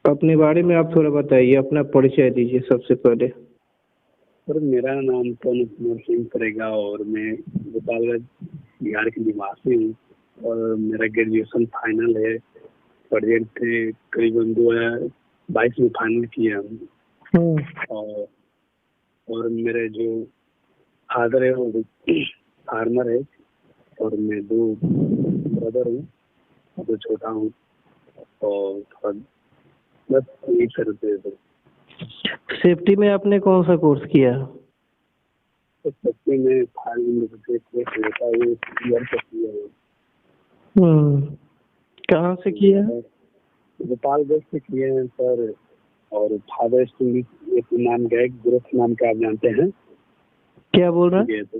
अपने बारे में आप थोड़ा बताइए, अपना परिचय दीजिए सबसे पहले। सर मेरा नाम कौन कुमार सिंह करेगा और मैं गोपालगंज बिहार के निवासी हूँ और मेरा ग्रेजुएशन फाइनल है। प्रेजेंट करीबन 2022 में फाइनल किया हूँ। और मेरे जो फादर है वो फार्मर है और मैं 2 ब्रदर हूँ, जो छोटा हूँ और थोड़ा बस यही करते हैं। सेफ्टी में आपने कौन सा कोर्स किया? तो सेफ्टी में फायर से कोर्स होता है, वो क्लियर कर किया है। कहाँ से किया? गोपालगंज से किए हैं सर। और फादर स्कूल एक नाम का है, ग्रोथ नाम का, आप जानते हैं? क्या बोल रहे हैं? तो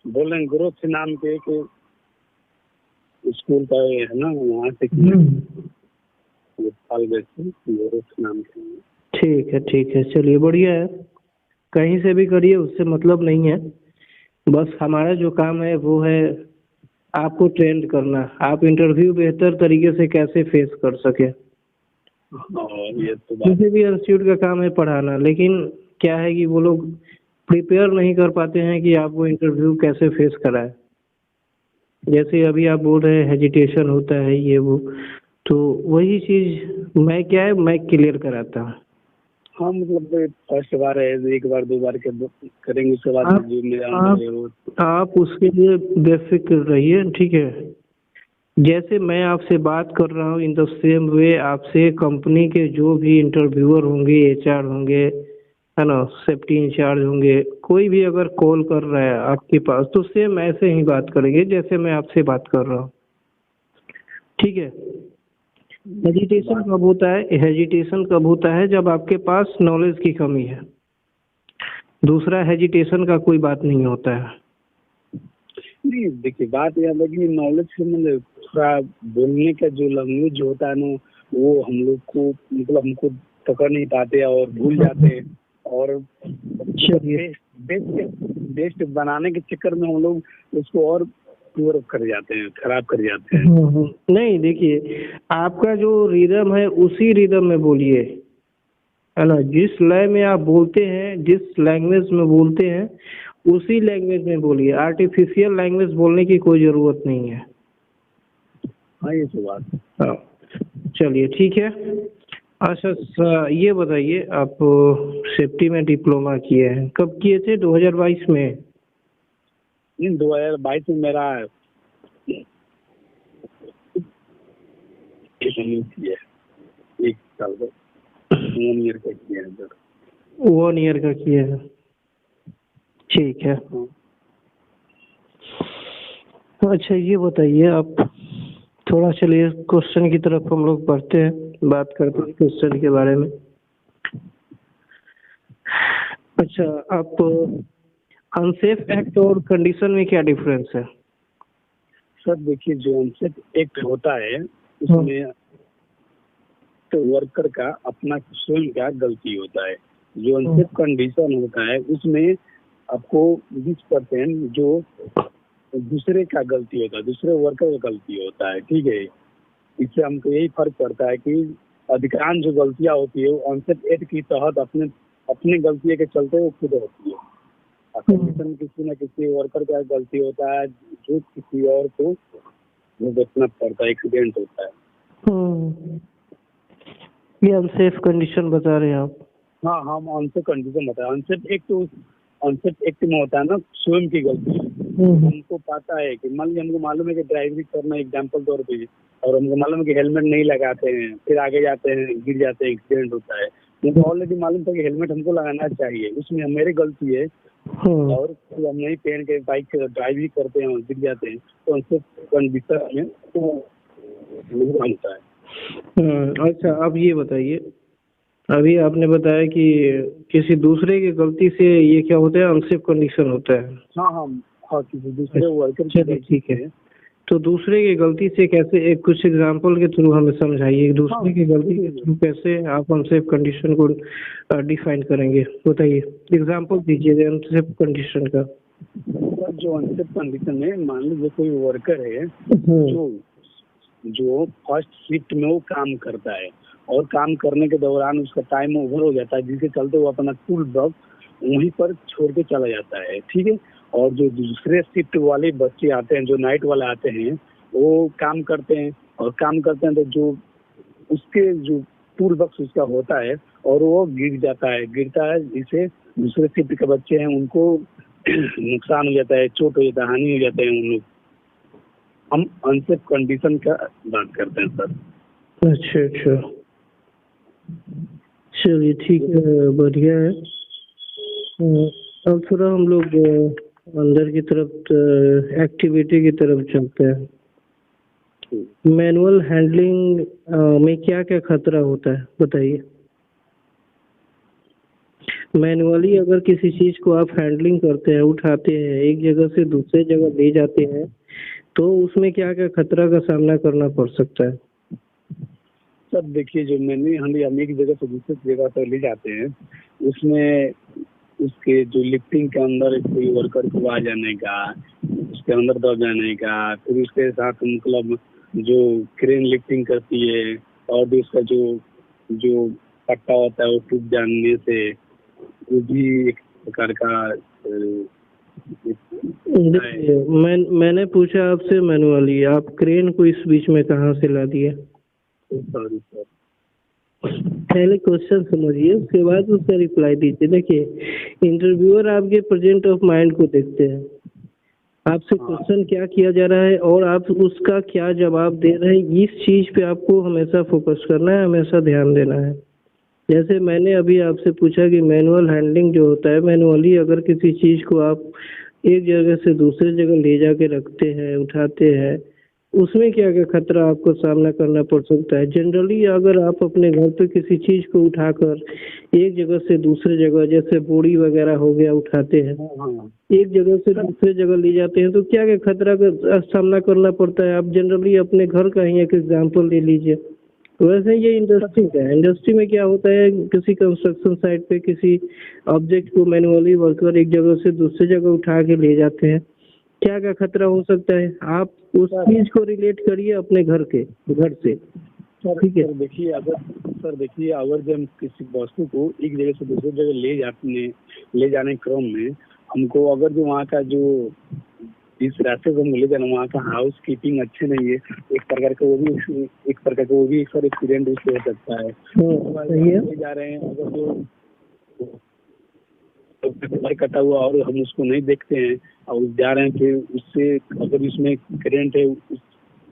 बोल रहे हैं ग्रोथ नाम के एक स्कूल का है ना, वहाँ से किया गोपालगंज से, ग्रोथ नाम का। ठीक है, चलिए बढ़िया है। कहीं से भी करिए, उससे मतलब नहीं है। बस हमारा जो काम है वो है आपको ट्रेंड करना, आप इंटरव्यू बेहतर तरीके से कैसे फेस कर सके। ये तो किसी भी इंस्टीट्यूट का काम है पढ़ाना, लेकिन क्या है कि वो लोग प्रिपेयर नहीं कर पाते हैं कि आपको इंटरव्यू कैसे फेस कराए। जैसे अभी आप बोल रहे हैं हेजिटेशन होता है ये वो, तो वही चीज मैं क्लियर कराता हूँ। हाँ, मतलब फर्स्ट बार है, 1 बार 2 बार करेंगे, उसके बाद जो मेरा आप उसके लिए बेफिक्र रहिए, ठीक है। जैसे मैं आपसे बात कर रहा हूँ, इन द सेम वे आपसे कंपनी के जो भी इंटरव्यूअर होंगे, HR होंगे, है ना, सेफ्टी इंचार्ज होंगे, कोई भी अगर कॉल कर रहा है आपके पास तो सेम ऐसे ही बात करेंगे जैसे मैं आपसे बात कर रहा हूँ, ठीक है। हेजिटेशन कब होता है? जब आपके पास नॉलेज की कमी है। दूसरा, हेजिटेशन का कोई बात नहीं होता है। नहीं, देखिए बात यह है कि नॉलेज से मतलब थोड़ा बोलने का जो लैंग्वेज होता है ना, वो हम लोग को मतलब हमको पकड़ नहीं पाते और भूल जाते हैं। और बेस्ट बनाने के चक्कर में हम लोग उसको और खराब कर जाते हैं। नहीं, देखिए आपका जो रिदम है उसी रिदम में बोलिए, है ना। जिस लय में आप बोलते हैं, जिस लैंग्वेज में बोलते हैं, उसी लैंग्वेज में बोलिए। आर्टिफिशियल लैंग्वेज बोलने की कोई जरूरत नहीं है। हाँ, ये तो बात। हाँ, चलिए ठीक है। अच्छा, ये बताइए, आप सेफ्टी में डिप्लोमा किए हैं, कब किए थे? 2022 में? 2022 में मेरा 1 साल का 1 ईयर का किया है सर। 1 ईयर का किया है, ठीक है। अच्छा, ये बताइए आप थोड़ा, चलिए क्वेश्चन की तरफ हम लोग बढ़ते हैं, बात करते हैं क्वेश्चन के बारे में। अच्छा, आप अनसेफ एक्ट और कंडीशन में क्या डिफरेंस है? सर देखिए, जो अनसेफ एक्ट होता है उसमें तो वर्कर का अपना स्वयं का गलती होता है। जो अनसेफ कंडीशन होता है उसमें आपको 20% जो दूसरे का गलती होता है, दूसरे वर्कर का गलती होता है, ठीक है। इससे हमको यही फर्क पड़ता है कि अधिकांश जो गलतियां होती है वो अनसेफ एक्ट के तहत अपने गलती के चलते वो खुद होती है। कंडीशन किसी न किसी वर्कर का गलती होता है, जो किसी और को वो देखना पड़ता है, एक्सीडेंट होता है। ये अनसेफ कंडीशन बता रहे हैं आप? हाँ, हम अनसेफ कंडीशन बता रहे हैं। अनसेफ एक्ट में होता है ना स्वयं की गलती। हमको पता है कि मान लीजिए हमको मालूम है कि ड्राइविंग करना एग्जाम्पल तौर पे, और हमको मालूम है कि हेलमेट नहीं लगाते हैं, फिर आगे जाते हैं, गिर जाते हैं, एक्सीडेंट होता है। मुझे ऑलरेडी मालूम था कि हेलमेट हमको लगाना चाहिए, उसमें मेरी गलती है, और फिर हम नहीं पहन के बाइक ड्राइविंग करते हैं और गिर जाते हैं, तो अनसेफ कंडीशन में तो होता है। अच्छा, अब ये बताइए, अभी आपने बताया कि किसी दूसरे की गलती से ये क्या होता है, अनसेफ कंडीशन होता है। हाँ, किसी दूसरे वर्कर की, ठीक है। तो दूसरे की गलती से कैसे, एक कुछ एग्जांपल के थ्रू हमें समझाइए, दूसरे की गलती के थ्रू कैसे आप अनसेफ कंडीशन को डिफाइन करेंगे, बताइए, एग्जांपल दीजिए अनसेफ कंडीशन का। जो अनसेफ कंडीशन है, मान लीजिए कोई वर्कर है जो जो फर्स्ट शिफ्ट में वो काम करता है और काम करने के दौरान उसका टाइम ओवर हो जाता है, जिसके चलते वो अपना टूल बॉक्स वहीं पर छोड़ के चला जाता है। ठीक है। और जो दूसरे शिफ्ट वाले बच्चे आते हैं, जो नाइट वाले आते हैं, वो काम करते हैं और काम करते हैं तो जो उसके जो टूल बॉक्स उसका होता है और वो गिरता है, जिससे दूसरे शिफ्ट के बच्चे हैं उनको नुकसान हो जाता है, चोट हो जाता है, हानि हो जाते हैं उन लोग। हम अनसेफ कंडीशन का बात करते हैं सर। अच्छा अच्छा, चलिए ठीक है, बढ़िया है। अब थोड़ा हम लोग अंदर की तरफ एक्टिविटी की तरफ चलते हैं। मैनुअल हैंडलिंग में क्या क्या खतरा होता है बताइए। मैनुअली अगर किसी चीज को आप हैंडलिंग करते हैं, उठाते हैं, एक जगह से दूसरे जगह ले जाते हैं, तो उसमें क्या क्या खतरा का सामना करना पड़ सकता है। सर देखिए, जो मैंने हम एक जगह से दूसरी जगह पर ले जाते हैं, उसमें उसके जो लिफ्टिंग के अंदर कोई वर्कर को आ जाने का, उसके अंदर दब जाने का, फिर उसके साथ मतलब जो क्रेन लिफ्टिंग करती है और भी उसका जो जो पट्टा होता है वो टूट जाने से, वो भी एक प्रकार का देखिए, मैंने पूछा आपसे मैनुअली, आप क्रेन को इस बीच में कहाँ से ला दिए। Sorry sir. पहले क्वेश्चन समझिए, उसके बाद उसका रिप्लाई दीजिए। देखिए, इंटरव्यूअर आपके प्रेजेंट ऑफ माइंड को देखते हैं, आपसे क्वेश्चन क्या किया जा रहा है और आप उसका क्या जवाब दे रहे हैं, इस चीज पे आपको हमेशा फोकस करना है, हमेशा ध्यान देना है। जैसे मैंने अभी आपसे पूछा कि मैनुअल हैंडलिंग जो होता है, मैनुअली अगर किसी चीज को आप एक जगह से दूसरी जगह ले जाके रखते हैं, उठाते हैं, उसमें क्या क्या खतरा आपको सामना करना पड़ सकता है। जनरली अगर आप अपने घर पे किसी चीज को उठाकर एक जगह से दूसरी जगह, जैसे बोरी वगैरह हो गया, उठाते हैं, एक जगह से दूसरी जगह ले जाते हैं, तो क्या क्या खतरा का सामना करना पड़ता है। आप जनरली अपने घर का ही एक एग्जाम्पल ले लीजिए। वैसे ये इंडस्ट्री का है, इंडस्ट्री में क्या होता है, किसी कंस्ट्रक्शन साइट पे किसी ऑब्जेक्ट को मैनुअली वर्कर एक जगह से दूसरी जगह उठा के ले जाते हैं, क्या क्या खतरा हो सकता है, आप उस चीज को रिलेट करिए अपने घर से। ठीक है। सर देखिए, अगर जब किसी वस्तु को एक जगह से दूसरी जगह ले जाने क्रम में हमको अगर जो वहाँ का जो इस रास्ते को हम ले जाना, वहाँ का हाउस कीपिंग अच्छे नहीं है, एक प्रकार का वो भी एक सर एक्सीडेंट उससे हो सकता है। ले जा रहे हैं, अगर जो कटा हुआ और हम उसको नहीं देखते हैं और जा रहे हैं, फिर उससे अगर उसमें करंट है,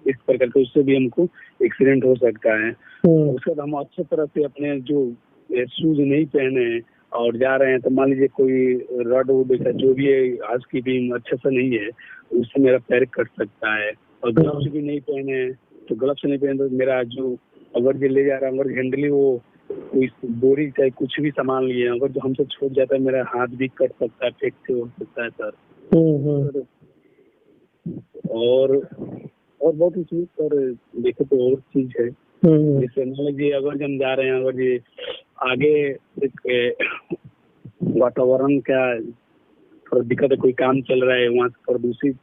इस प्रकार का उससे भी हमको एक्सीडेंट हो सकता है। उसके बाद हम अच्छे तरह से अपने जो शूज नहीं पहने हैं और जा रहे हैं, तो मान लीजिए कोई रड वुड जो भी है, हाउस कीपिंग अच्छे से नहीं है, उससे मेरा पैर कट सकता है। और ग्लव्स भी नहीं पहने हैं, तो ग्लव्स नहीं पहने तो मेरा जो अगर जो ले जा रहा है, अगर हैंडली वो कोई बोरी चाहे कुछ भी सामान लिए, अगर जो हमसे छूट जाता है, मेरा हाथ भी कट सकता है, फ्रैक्चर हो सकता है सर। और बहुत ही चीज पर देखे तो और चीज है, जैसे मान लीजिए अगर हम जा रहे हैं, अगर ये आगे एक वातावरण का थोड़ा दिक्कत है, कोई काम चल रहा है, वहाँ प्रदूषित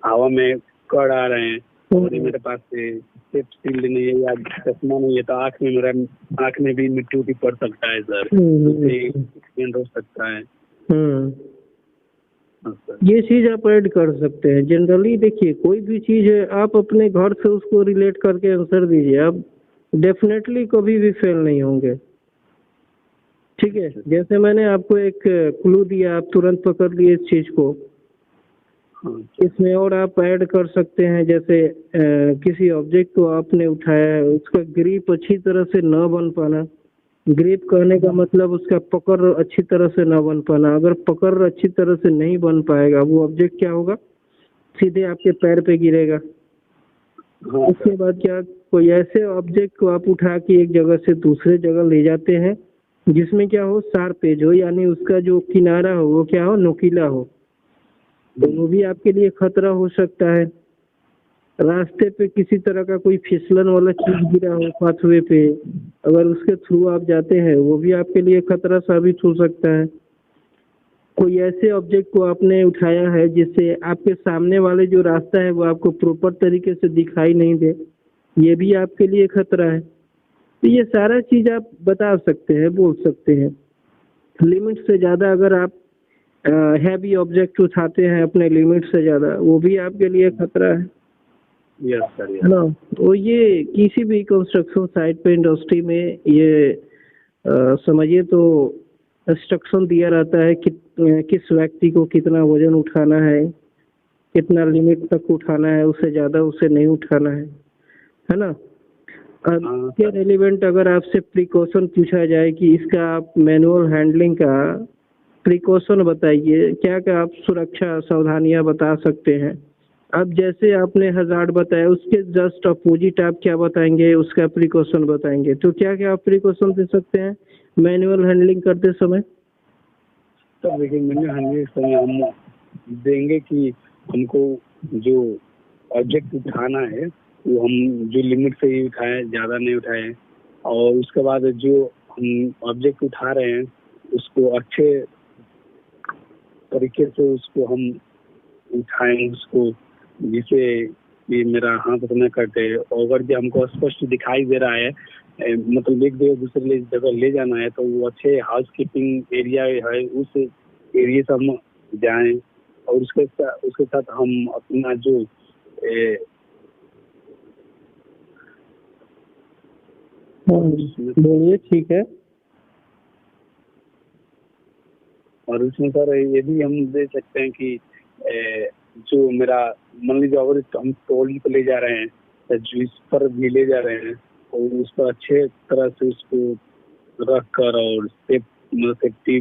हवा में कण आ रहे हैं और मेरे पास सेफ शील्ड नहीं है या चश्मा नहीं है, तो आँख में भी मिट्टी उट्टी पड़ सकता है सर, एक्सीडेंट हो सकता है। ये चीज आप ऐड कर सकते हैं। जनरली देखिए, कोई भी चीज है, आप अपने घर से उसको रिलेट करके आंसर दीजिए, आप डेफिनेटली कभी भी फेल नहीं होंगे। ठीक है, जैसे मैंने आपको एक क्लू दिया, आप तुरंत पकड़ लिए इस चीज को। इसमें और आप ऐड कर सकते हैं, जैसे किसी ऑब्जेक्ट को आपने उठाया है, उसका ग्रिप अच्छी तरह से न बन पाना। ग्रिप कहने का मतलब उसका पकड़ अच्छी तरह से न बन पाना। अगर पकड़ अच्छी तरह से नहीं बन पाएगा, वो ऑब्जेक्ट क्या होगा, सीधे आपके पैर पे गिरेगा। उसके बाद क्या, कोई ऐसे ऑब्जेक्ट को आप उठा के एक जगह से दूसरे जगह ले जाते हैं जिसमें क्या हो, शार्प एज हो, यानी उसका जो किनारा हो वो क्या हो, नुकीला हो, तो वो भी आपके लिए खतरा हो सकता है। रास्ते पे किसी तरह का कोई फिसलन वाला चीज गिरा हो पाथवे पे, अगर उसके थ्रू आप जाते हैं, वो भी आपके लिए खतरा साबित हो सकता है। कोई ऐसे ऑब्जेक्ट को आपने उठाया है जिससे आपके सामने वाले जो रास्ता है वो आपको प्रॉपर तरीके से दिखाई नहीं दे, ये भी आपके लिए खतरा है। तो ये सारा चीज आप बता सकते हैं, बोल सकते हैं। लिमिट से ज्यादा अगर आप हैवी ऑब्जेक्ट उठाते हैं अपने लिमिट से ज्यादा, वो भी आपके लिए खतरा है। यस सर, है ना। तो ये किसी भी कंस्ट्रक्शन साइट पे, इंडस्ट्री में ये समझिए तो इंस्ट्रक्शन दिया रहता है कि किस व्यक्ति को कितना वजन उठाना है, कितना लिमिट तक उठाना है, उससे ज्यादा उसे नहीं उठाना है ना। अब क्या रेलिवेंट अगर आपसे प्रिकॉशन पूछा जाए कि इसका आप मैनुअल हैंडलिंग का प्रिकॉशन बताइए, क्या क्या आप सुरक्षा सावधानियां बता सकते हैं। अब जैसे आपने हजार्ड बताया, उसके जस्ट अपोजिट आप क्या बताएंगे, उसका प्रिकॉशन बताएंगे। तो क्या क्या आप प्रिकॉशन दे सकते हैं मैनुअल हैंडलिंग करते समय। सर देखिए, मैंने हैंडलिंग समय हम देंगे कि हमको जो ऑब्जेक्ट उठाना है वो हम जो लिमिट से ही उठाए, ज़्यादा नहीं उठाए। और उसके बाद जो हम ऑब्जेक्ट उठा रहे हैं उसको अच्छे तरीके से उसको हम उठाएं, उसको जिससे कि मेरा हाथ न कटे। और अगर जो हमको स्पष्ट दिखाई दे रहा है, मतलब एक जगह दूसरे जगह ले जाना है, तो वो अच्छे हाउस कीपिंग एरिया है, उस एरिया से हम जाएं। और उसके साथ हम अपना जो बोलिए। ठीक है। और उसमें सर ये भी हम दे सकते हैं कि जो मेरा मान लीजिए अगर हम ट्रॉली पे ले जा रहे हैं या जो इस पर भी ले जा रहे हैं, और उस पर अच्छे तरह से उसको रख कर, और सेफ्टी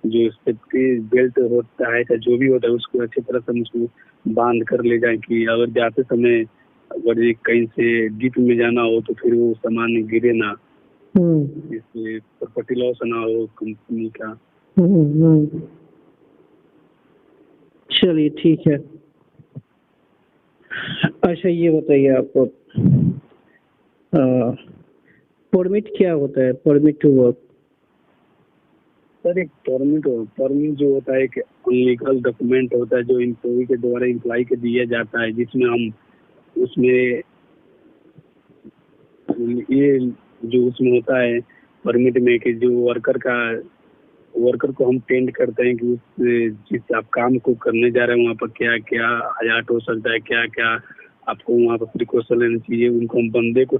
जो सेफ्टी बेल्ट होता है या जो भी होता है उसको अच्छी तरह से हम उसको बांध कर ले जाएं कि अगर जाते समय अगर ये कहीं से डीप में जाना हो तो फिर वो सामान गिरे ना, इसलिए प्रॉपर्टी लॉस ना हो कंपनी का। चलिए ठीक है। अच्छा ये बताइए आपको परमिट क्या होता है, परमिट टू वर्क। सर एक परमिट जो होता है एक लीगल डॉक्यूमेंट होता है जो एम्प्लॉय के द्वारा एम्प्लॉय को दिया जाता है, जिसमें हम उसमें ये जो उसमें होता है परमिट में कि जो वर्कर को हम टेंड करते हैं कि उस जिस आप काम को करने जा रहे हैं वहाँ पर क्या क्या हजार्ड हो सकता है, क्या क्या आपको वहाँ पर प्रिकॉशन लेनी चाहिए। उनको हम बंदे को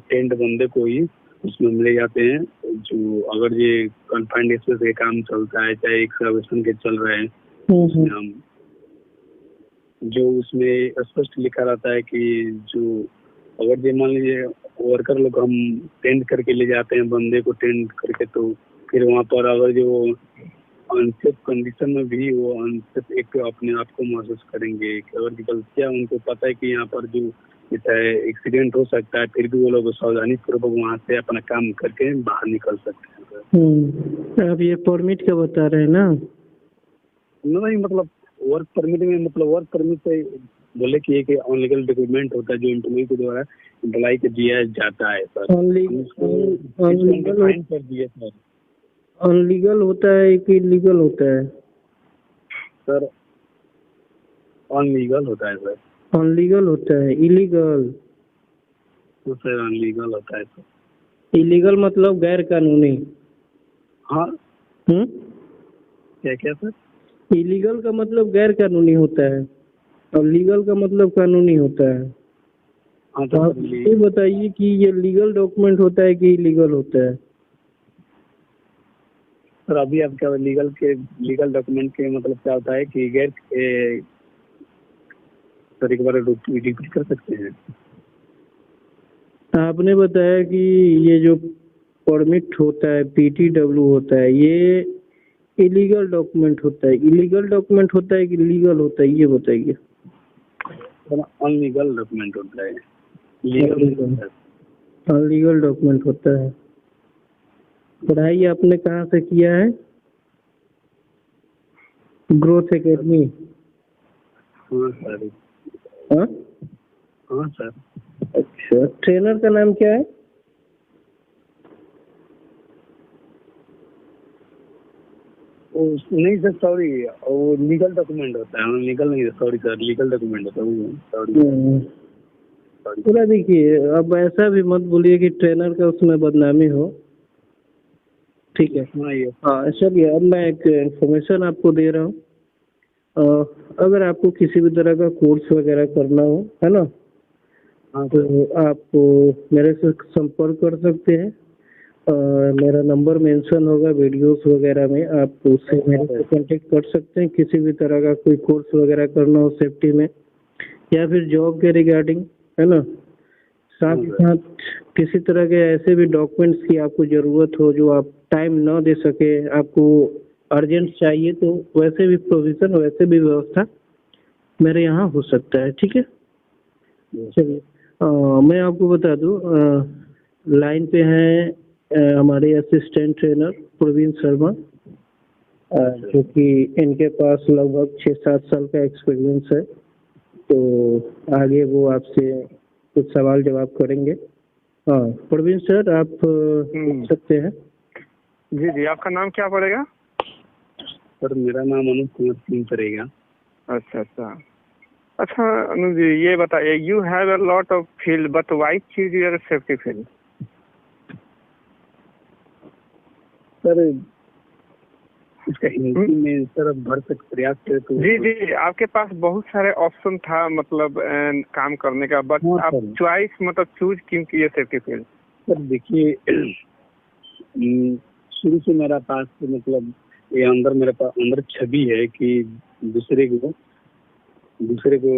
ही उसमें हम ले जाते हैं। जो अगर ये कन्फाइंड स्पेस के काम चलता है, चाहे एक्सकवेशन के चल रहे हैं, उसमें हम जो उसमें स्पष्ट लिखा रहता है कि जो अगर ये मान लीजिए वर्कर लोग हम टेंड करके ले जाते हैं बंदे को टेंड करके, तो फिर वहाँ पर अगर जो अनसेफ कंडीशन में भी वो अनसेफ एक अपने आप को महसूस करेंगे कि अगर गलतियाँ उनको पता है कि यहाँ पर जो एक्सीडेंट हो सकता है, फिर भी वो लोग सावधानी पूर्वक वहाँ से अपना काम करके बाहर निकल सकते हैं। अब ये परमिट का बता रहे हैं ना। नहीं मतलब वर्क परमिट में, मतलब वर्क परमिट से बोले कि एक अनलीगल डॉक्यूमेंट होता है जो एम्प्लॉय के द्वारा एम्प्लॉय को दिया जाता है सर। अनलीगल कर दिए सर। अनलीगल होता है कि लीगल होता है सर? अनलीगल होता है सर। अनलीगल होता है, इलीगल तो सर अनलीगल होता है सर। इलीगल मतलब गैर कानूनी। हाँ क्या क्या सर? इलीगल का मतलब गैर कानूनी होता है और लीगल का मतलब कानूनी होता है। हाँ तो आप ये बताइए कि ये लीगल डॉक्यूमेंट होता है कि इलीगल होता है। सर अभी आपका लीगल डॉक्यूमेंट के मतलब क्या होता है कि गैर सर एक बार रिपीट कर सकते हैं? आपने बताया कि ये जो परमिट होता है, PTW होता है, ये इलीगल डॉक्यूमेंट होता है। इलीगल डॉक्यूमेंट होता है कि लीगल होता है, ये बताइए। अनलीगल डॉक्यूमेंट होता है। अनलीगल डॉक्यूमेंट होता है। पढ़ाई आपने कहाँ से किया है? Growth academy. हाँ सर। हाँ हाँ सर। अच्छा, ट्रेनर का नाम क्या है? नहीं सर सॉरी, वो लीगल डॉक्यूमेंट होता है, लीगल नहीं सॉरी सर, लीगल डॉक्यूमेंट होता है वो, सॉरी। सॉरी। पूरा देखिए, अब ऐसा भी मत बोलिए कि ट्रेनर का उसमें बदनामी हो, ठीक है। हाँ ये हाँ चलिए, अब मैं एक इन्फॉर्मेशन आपको दे रहा हूँ। अगर आपको किसी भी तरह का कोर्स वगैरह करना हो, है ना, हाँ तो आप मेरे से संपर्क कर सकते हैं। मेरा नंबर मेंशन होगा वीडियोस वगैरह में, आप उससे मेरे से कांटेक्ट कर सकते हैं। किसी भी तरह का कोई कोर्स वगैरह करना हो सेफ्टी में या फिर जॉब के रिगार्डिंग, है ना, साथ ही साथ किसी तरह के ऐसे भी डॉक्यूमेंट्स की आपको ज़रूरत हो जो आप टाइम ना दे सके, आपको अर्जेंट चाहिए, तो वैसे भी प्रोविज़न, वैसे भी व्यवस्था मेरे यहाँ हो सकता है, ठीक है। चलिए, मैं आपको बता दूँ, लाइन पे हैं हमारे असिस्टेंट ट्रेनर प्रवीण शर्मा, जो कि इनके पास लगभग 6-7 साल का एक्सपीरियंस है। तो आगे वो आपसे कुछ सवाल जवाब करेंगे। हाँ प्रवीण सर, आप पूछ सकते हैं। जी जी, आपका नाम क्या पड़ेगा? सर मेरा नाम अनुज कुमार सिंह पड़ेगा। अच्छा अच्छा अच्छा, अनुज जी ये बताइए, you have a lot of field but why choose your safety field? Sir इसका हिंदी में सर आप भर सकते प्रयास करें तो। जी जी, आपके पास बहुत सारे ऑप्शन था, मतलब काम करने का, बट हाँ, आप चॉइस मतलब चूज क्यों किए सेफ्टी फील्ड? सर देखिए, शुरू से मेरा पास मतलब ये अंदर मेरे पास अंदर छवि है कि दूसरे को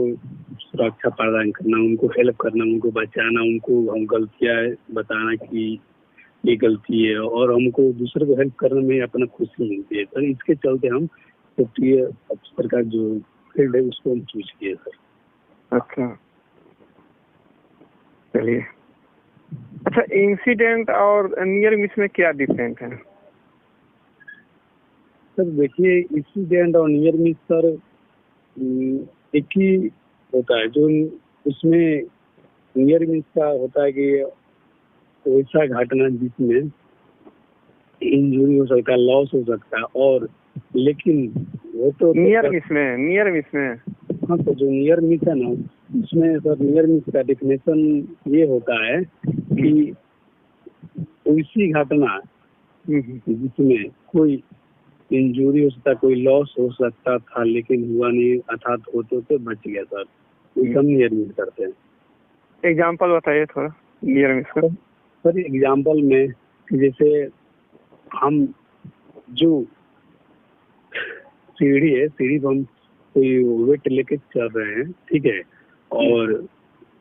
सुरक्षा प्रदान करना, उनको हेल्प करना, उनको बचाना, उनको हम गलतियां बताना कि ये गलती है, और हमको दूसरे को हेल्प करने में अपना खुशी मिलती है सर। इसके चलते हम सेफ्टी अफसर का जो फील्ड है उसको हम चूज किए सर। अच्छा चलिए, अच्छा इंसिडेंट और नियर मिस में क्या डिफरेंट है? सर देखिए, इंसिडेंट और नियर मिस सर एक ही होता है। जो उसमें नियर मिस का होता है कि ऐसा घटना जिसमें इंजरी हो सकता है, लॉस हो सकता है, और लेकिन वो तो नियर मिस में हाँ, तो जो नियर मिस है ना, उसमें सर नियर मिस का डेफिनेशन ये होता है कि ऐसी घटना जिसमें कोई इंजरी हो सकता, कोई लॉस हो सकता था लेकिन हुआ नहीं, अर्थात होते तो बच गया सर, हम नियर मिस करते हैं। एग्जाम्पल बताइए थोड़ा नियर मिस का। सर एग्जाम्पल में जैसे हम जो सीढ़ी है, सीढ़ी पर हम कोई वेट लेके चढ़ रहे हैं, ठीक है, और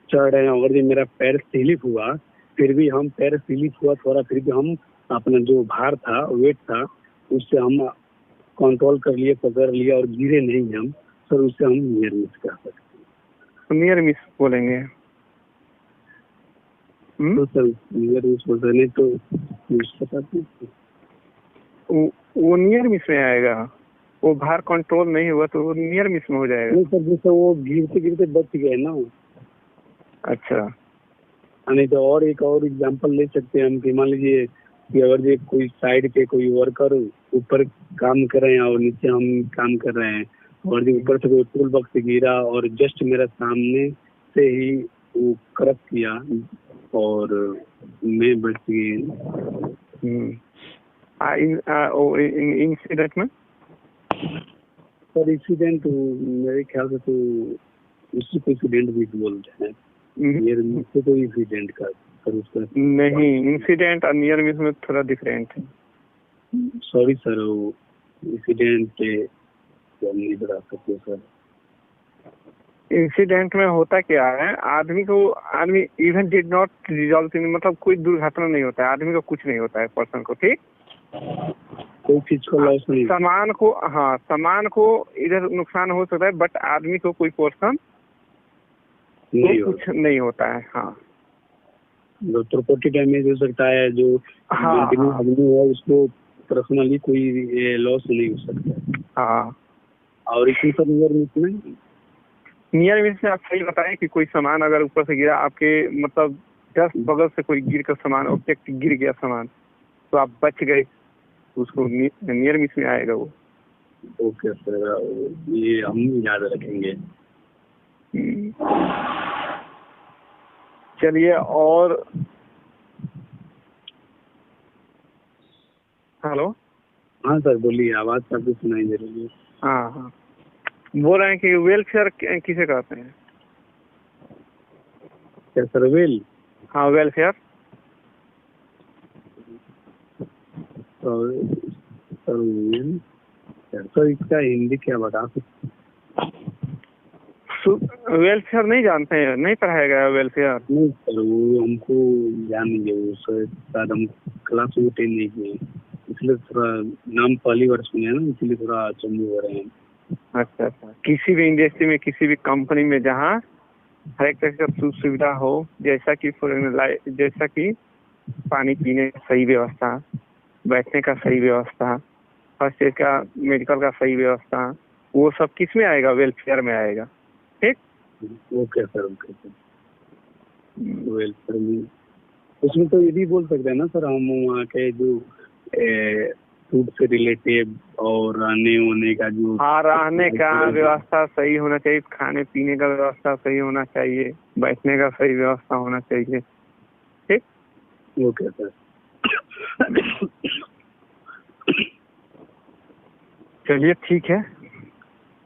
चढ़ रहे हैं, और जो मेरा पैर स्लिप हुआ, फिर भी हम पैर स्लिप हुआ थोड़ा, फिर भी हम अपना जो भार था, वेट था, उससे हम कंट्रोल कर लिए, पकड़ लिया और गिरे नहीं हम सर, उससे हम नियर मिस कर सकते हैं। नियर मिस बोलेंगे। तो सर नियर मिस बोलते नहीं तो वो नियर मिस में आएगा, वो भार कंट्रोल नहीं हुआ तो वो नियर मिस में हो जाएगा। नहीं सर, जैसे वो गिरते गिरते बच गए ना। अच्छा, नहीं तो और एक और एग्जांपल ले सकते हैं हम कि मान लीजिए कि अगर ये कोई साइड पे कोई वर्कर ऊपर काम कर रहे हैं और नीचे हम काम कर रहे हैं, और जो ऊपर से कोई टूल बॉक्स गिरा और जस्ट मेरा सामने से ही वो क्रैश किया और मैं बच गई। इंसिडेंट में सर इंसिडेंट मेरे ख्याल से तो उसी को इंसिडेंट भी बोलते हैं, नियर मिस से कोई इंसिडेंट का सर उसका नहीं, इंसिडेंट और नियर मिस में थोड़ा डिफरेंट है। सॉरी सर, वो इंसिडेंट के हम नहीं बता सकते सर। इंसिडेंट में होता क्या है, आदमी इवेंट डिड नॉट रिजॉल्व, मतलब कोई दुर्घटना नहीं होता है, आदमी को कुछ नहीं होता है, पर्सन को, ठीक, कोई चीज को लॉस नहीं, सामान को इधर नुकसान हो सकता है, बट आदमी को कोई पोर्शन कुछ नहीं होता है। हाँ, जो प्रॉपर्टी डैमेज हो सकता है, जो आदमी है उसको पर्सनली कोई लॉस नहीं हो सकता। हाँ, और इसी पर नियर मिस में आप सही बताएं कि कोई सामान अगर ऊपर से गिरा, आपके मतलब जस्ट बगल से कोई गिर कर सामान, ऑब्जेक्ट गिर गया सामान, तो आप बच गए, उसको नियर मिस में आएगा वो। ओके सर, ये हम याद रखेंगे। चलिए, और हेलो। हाँ सर बोलिए, आवाज़ काफी सुनाई दे रही है। हाँ हाँ, बोल रहे हैं कि वेलफेयर किसे कहते हैं? क्या सर, वेल? हाँ, welfare. Sir sir well, sir इसका हिंदी क्या बता सकते? वेलफेयर नहीं जानते हैं? नहीं पढ़ाया गया वेलफेयर? नहीं सर, वो हमको ध्यान नहीं है, वो सर शायद हम क्लास में अटेंड नहीं किए, इसलिए थोड़ा नाम पहली बार सुने हैं ना, इसलिए थोड़ा अचंभे हो रहे हैं। अच्छा अच्छा। किसी भी इंडस्ट्री में, किसी भी कंपनी में जहाँ हर एक तरह की सुविधा हो, जैसा कि पानी पीने का सही व्यवस्था, बैठने का सही व्यवस्था, फर्स्ट एड का, मेडिकल का सही व्यवस्था, वो सब किस में आएगा? वेलफेयर में आएगा। ठीक। Okay sir, okay sir. Welfare में उसमें तो ये भी बोल सकते हैं ना सर, हम वहाँ के जो फूड से रिलेटेड और रहने वोने का जो, हाँ, रहने का व्यवस्था सही होना चाहिए, खाने पीने का व्यवस्था सही होना चाहिए, बैठने का सही व्यवस्था होना चाहिए। ठीक। Okay sir. चलिए ठीक है।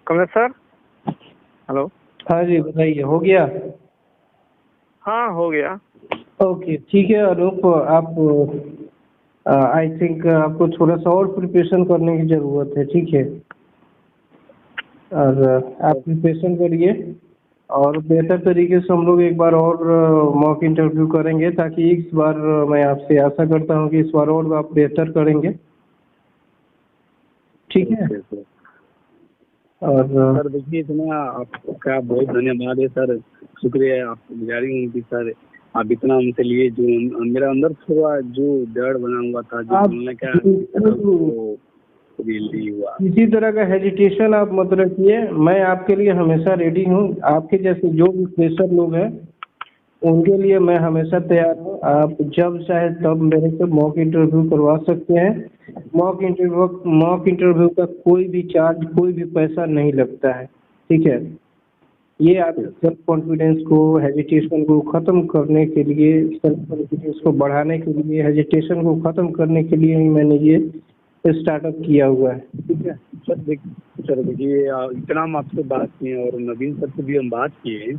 कमलेश सर। हेलो। हाँ जी बताइए, हो गया? हाँ, हो गया। ओके ठीक है अनूप, आप आई थिंक आपको थोड़ा सा और प्रिपरेशन करने की ज़रूरत है, ठीक है? और आप प्रिपरेशन करिए, और बेहतर तरीके से हम लोग एक बार और मॉक इंटरव्यू करेंगे, ताकि इस बार मैं आपसे आशा करता हूँ कि इस बार और आप बेहतर करेंगे, ठीक है? और सर देखिए, इतना आपका बहुत धन्यवाद है सर, शुक्रिया, आपको गुजारी हूँ कि सर आप इतना हमसे लिए, जो मेरा अंदर थोड़ा जो डर बना हुआ था, जो बोलने का वो रियली हुआ। किसी तरह का हेजिटेशन आप मत रखिए, मैं आपके लिए हमेशा रेडी हूँ। आपके जैसे जो भी फ्रेशर लोग हैं उनके लिए मैं हमेशा तैयार हूँ। आप जब चाहे तब मेरे से मॉक इंटरव्यू करवा सकते हैं। मॉक इंटरव्यू का कोई भी चार्ज, कोई भी पैसा नहीं लगता है, ठीक है? ये आपके सेल्फ कॉन्फिडेंस को, हेजिटेशन को ख़त्म करने के लिए, सेल्फ कॉन्फिडेंस को बढ़ाने के लिए, हेजिटेशन को ख़त्म करने के लिए ही मैंने ये स्टार्टअप किया हुआ है, ठीक है? सर देखिए, इतना हम आपसे बात किए और नवीन सर से भी हम बात किए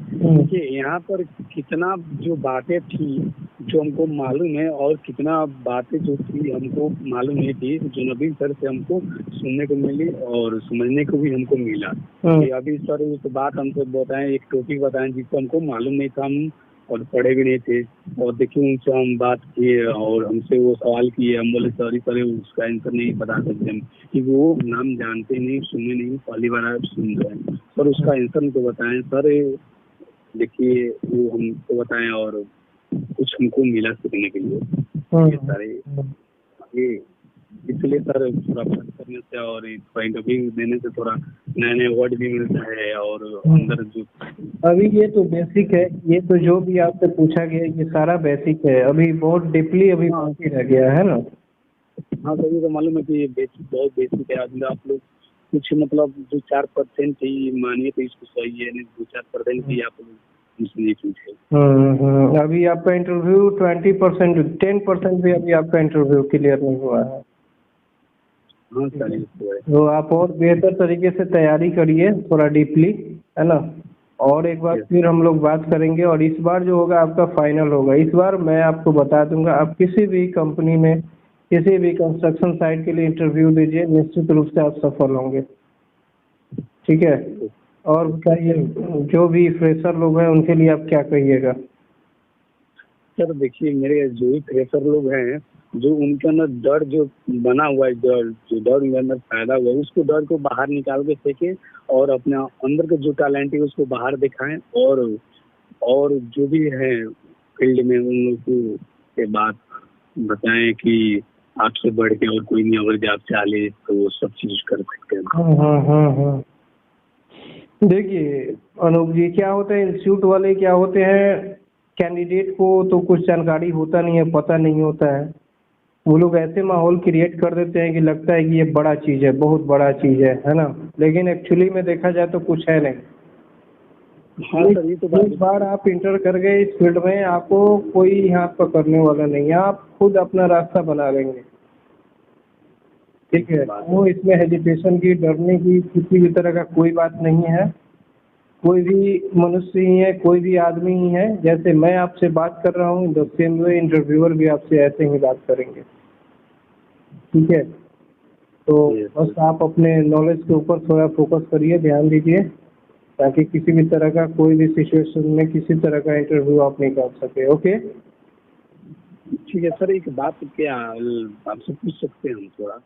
कि यहाँ पर कितना जो बातें थी जो हमको मालूम है, और कितना बातें जो थी हमको मालूम नहीं थी, जो नवीन सर से हमको सुनने को मिली और समझने को भी हमको मिला। कि अभी सर एक बात हमको बताएं, एक टॉपिक बताएं जिसको हमको मालूम नहीं था, हम और पढ़े भी नहीं थे, और देखिए उनसे हम बात किए और हमसे वो सवाल किए, हम बोले सॉरी सर उसका आंसर नहीं बता सकते हम, क्योंकि वो नाम जानते नहीं, सुने नहीं, पहली बार आप सुन रहे हैं सर, उसका आंसर हमको बताएं सर। देखिए वो हमको बताएं और कुछ हमको मिला सीखने के लिए ये सारे, ये इसलिए सर थोड़ा बात करने से और इंटरव्यू देने से थोड़ा नए नए वर्ड भी मिलता है, और अंदर जो अभी ये तो बेसिक है, ये तो जो भी आपसे पूछा गया ये सारा बेसिक है, अभी बहुत डीपली अभी बाकी रह गया है ना। हाँ सर, ये तो मालूम है कि ये बेसिक, बहुत बेसिक है। आज आप लोग कुछ मतलब 2-4% ही मानिए तो इसको सही है, नहीं 2-4% ही आप लोग इसलिए पूछे। अभी आपका इंटरव्यू 20%, 10% भी अभी आपका इंटरव्यू क्लियर नहीं हुआ है। हाँ सर, तो आप और बेहतर तरीके से तैयारी करिए, थोड़ा डीपली, है ना? और एक बार फिर हम लोग बात करेंगे, और इस बार जो होगा आपका फाइनल होगा। इस बार मैं आपको बता दूंगा, आप किसी भी कंपनी में, किसी भी कंस्ट्रक्शन साइट के लिए इंटरव्यू दीजिए, निश्चित रूप से आप सफल होंगे, ठीक है? और बताइए, जो भी फ्रेशर लोग हैं उनके लिए आप क्या कहिएगा? सर देखिए, मेरे जो भी फ्रेशर लोग हैं, जो उनके अंदर डर जो बना हुआ है, जो डर उनके अंदर पैदा हुआ है, उसको डर को बाहर निकाल के फेंके और अपने अंदर के जो टैलेंट है उसको बाहर दिखाएं, और जो भी है फील्ड में उन लोग को के बात बताएं कि आपसे बढ़ के और कोई नहीं, अगर आप चाहे तो वो सब चीज कर सकते हैं। देखिए अनूप जी, क्या होता है, इंस्टीट्यूट वाले क्या होते हैं, कैंडिडेट को तो कुछ जानकारी होता नहीं है, पता नहीं होता है, वो लोग ऐसे माहौल क्रिएट कर देते हैं कि लगता है कि ये बड़ा चीज़ है, बहुत बड़ा चीज़ है ना? लेकिन एक्चुअली में देखा जाए तो कुछ है नहीं। हाँ सर, ये तो एक बार आप इंटर कर गए इस फील्ड में, आपको कोई हाथ पकड़ने वाला नहीं है, आप खुद अपना रास्ता बना लेंगे। ठीक है, वो इसमें हेजिटेशन की, डरने की किसी भी तरह का कोई बात नहीं है। कोई भी मनुष्य ही है, कोई भी आदमी ही है, जैसे मैं आपसे बात कर रहा हूँ, द सेम वे इंटरव्यूअर भी आपसे ऐसे ही बात करेंगे। ठीक है, तो बस आप अपने नॉलेज के ऊपर थोड़ा फोकस करिए, ध्यान दीजिए, ताकि किसी भी तरह का कोई भी सिचुएशन में किसी तरह का इंटरव्यू आप नहीं कर सके। ओके, ठीक है सर, एक बात क्या आपसे पूछ सकते हैं हम थोड़ा?